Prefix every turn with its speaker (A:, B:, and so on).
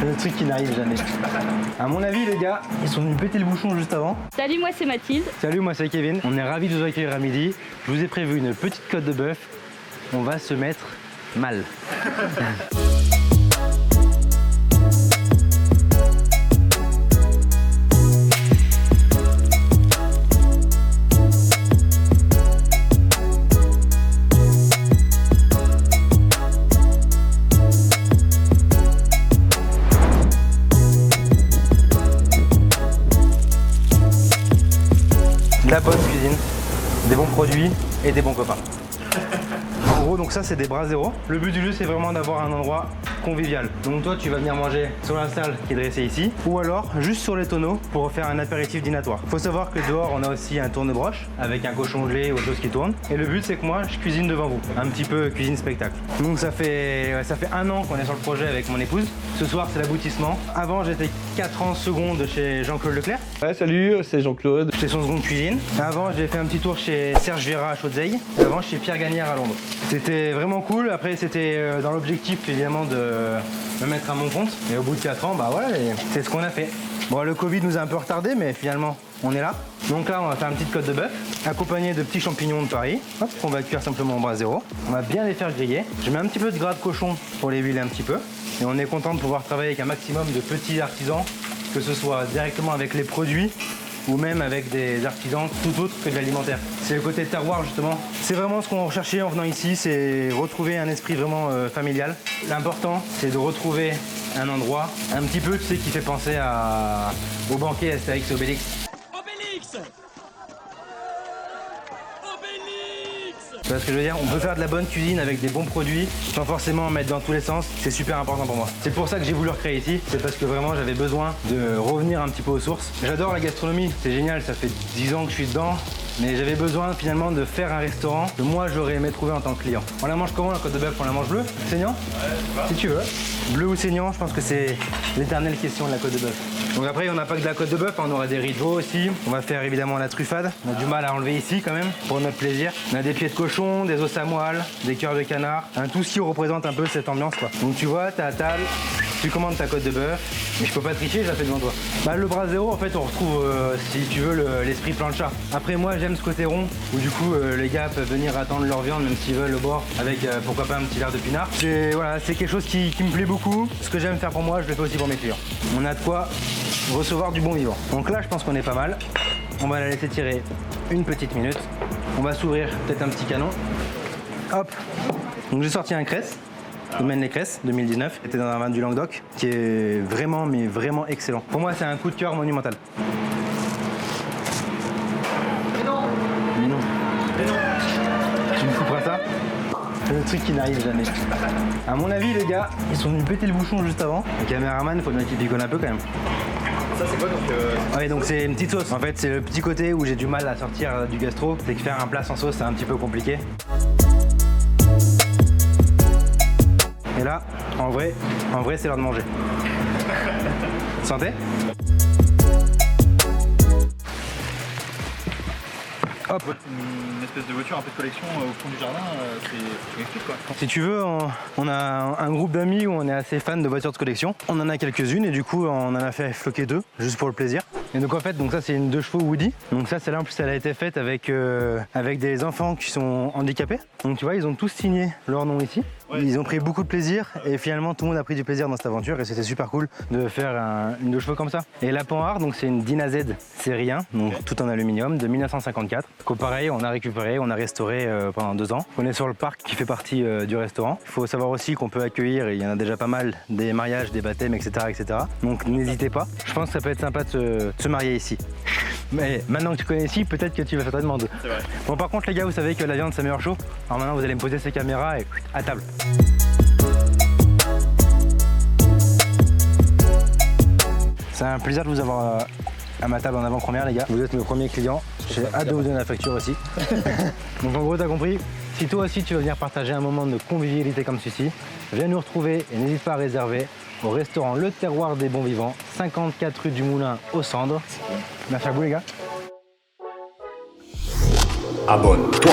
A: C'est le truc qui n'arrive jamais. À mon avis, les gars, ils sont venus péter le bouchon juste avant.
B: Salut, moi c'est Mathilde.
A: Salut, moi c'est Kevin. On est ravis de vous accueillir à midi. Je vous ai prévu une petite côte de bœuf. On va se mettre mal. De la bonne cuisine, des bons produits et des bons copains. En gros, donc ça c'est des bras zéro. Le but du jeu c'est vraiment d'avoir un endroit convivial. Donc toi tu vas venir manger sur la salle qui est dressée ici ou alors juste sur les tonneaux pour faire un apéritif dînatoire. Faut savoir que dehors on a aussi un tourne-broche avec un cochon gelé ou autre chose qui tourne. Et le but c'est que moi je cuisine devant vous. Un petit peu cuisine spectacle. Donc ça fait 1 an qu'on est sur le projet avec mon épouse. Ce soir c'est l'aboutissement. Avant j'étais 4 ans seconde chez Jean-Claude Leclerc.
C: Ouais, salut, c'est Jean-Claude.
A: J'étais son seconde cuisine. Avant j'ai fait un petit tour chez Serge Vera à Chaudezeille. Avant chez Pierre Gagnère à Londres. C'était vraiment cool. Après c'était dans l'objectif évidemment de me mettre à mon compte. Et au bout de 4 ans, bah voilà, c'est ce qu'on a fait. Bon, le Covid nous a un peu retardé, mais finalement, on est là. Donc là, on va faire une petite côte de bœuf, accompagnée de petits champignons de Paris. Hop, qu'on va cuire simplement au bras zéro. On va bien les faire griller. Je mets un petit peu de gras de cochon pour les huiler un petit peu. Et on est content de pouvoir travailler avec un maximum de petits artisans, que ce soit directement avec les produits ou même avec des artisans tout autres que de l'alimentaire. C'est le côté terroir justement. C'est vraiment ce qu'on recherchait en venant ici, c'est retrouver un esprit vraiment familial. L'important, c'est de retrouver un endroit un petit peu, tu sais, qui fait penser au banquet Astérix et Obélix.
D: Obélix!
A: Tu vois ce que je veux dire? On peut faire de la bonne cuisine avec des bons produits sans forcément en mettre dans tous les sens. C'est super important pour moi. C'est pour ça que j'ai voulu recréer ici. C'est parce que vraiment j'avais besoin de revenir un petit peu aux sources. J'adore la gastronomie, c'est génial, ça fait 10 ans que je suis dedans. Mais j'avais besoin finalement de faire un restaurant que moi j'aurais aimé trouver en tant que client. On la mange comment la côte de bœuf? On la mange bleue? Saignant? Ouais, si tu veux. Bleu ou saignant, je pense que c'est l'éternelle question de la côte de bœuf. Donc après on n'a pas que de la côte de bœuf, on aura des riz de veau aussi. On va faire évidemment la truffade. On a du mal à enlever ici quand même, pour notre plaisir. On a des pieds de cochon, des os à moelle, des cœurs de canard. Tout ce qui représente un peu cette ambiance quoi. Donc tu vois, t'es à table, tu commandes ta côte de bœuf, mais je peux pas tricher, je la fais devant toi. Bah, le bras zéro en fait on retrouve si tu veux l'esprit plancha. Après moi j'aime ce côté rond où du coup les gars peuvent venir attendre leur viande même s'ils veulent au bord avec pourquoi pas un petit verre de pinard. C'est quelque chose qui me plaît beaucoup. Ce que j'aime faire pour moi je le fais aussi pour mes clients. On a de quoi recevoir du bon vivant. Donc là je pense qu'on est pas mal. On va la laisser tirer une petite minute. On va s'ouvrir peut-être un petit canon. Hop. Donc j'ai sorti un cresse. Domaine Les Cresses 2019, c'était dans un vin du Languedoc qui est vraiment mais vraiment excellent. Pour moi c'est un coup de cœur monumental. Mais non. Tu me couperas ça? C'est le truc qui n'arrive jamais. À mon avis les gars, ils sont venus péter le bouchon juste avant. Le caméraman, faut bien qu'il piconne un peu quand même.
C: Ça c'est quoi donc
A: Ouais, donc c'est une petite sauce. En fait c'est le petit côté où j'ai du mal à sortir du gastro. C'est que faire un plat sans sauce c'est un petit peu compliqué. Et là, en vrai c'est l'heure de manger. Santé. Hop.
C: Une espèce de voiture un peu de collection au fond du jardin, c'est magnifique quoi.
A: Si tu veux, on a un groupe d'amis où on est assez fan de voitures de collection. On en a quelques-unes et du coup on en a fait floquer 2, juste pour le plaisir. Et donc en fait, donc ça c'est une 2 chevaux Woody. Donc ça celle-là en plus elle a été faite avec des enfants qui sont handicapés. Donc tu vois, ils ont tous signé leur nom ici. Ouais. Ils ont pris beaucoup de plaisir et finalement tout le monde a pris du plaisir dans cette aventure et c'était super cool de faire une 2 chevaux comme ça. Et la Panhard, donc c'est une Dina Z série 1, donc okay, tout en aluminium de 1954. Donc pareil, on a récupéré, on a restauré pendant 2 ans. On est sur le parc qui fait partie du restaurant. Il faut savoir aussi qu'on peut accueillir, et il y en a déjà pas mal, des mariages, des baptêmes, etc. etc. Donc n'hésitez pas. Je pense que ça peut être sympa de se marier ici. Mais maintenant que tu connais ici, peut-être que tu vas faire ta demande.
C: C'est vrai.
A: Bon par contre les gars, vous savez que la viande ça meurt chaud. Alors maintenant vous allez me poser ces caméras et à table. C'est un plaisir de vous avoir à ma table en avant-première les gars. Vous êtes mes premiers clients. J'ai hâte de vous donner la facture aussi. Donc en gros t'as compris. Si toi aussi tu veux venir partager un moment de convivialité comme ceci, viens nous retrouver et n'hésite pas à réserver au restaurant Le Terroir des Bons Vivants, 54 rue du Moulin aux Cendres. Merci à vous les gars.
E: Abonne-toi.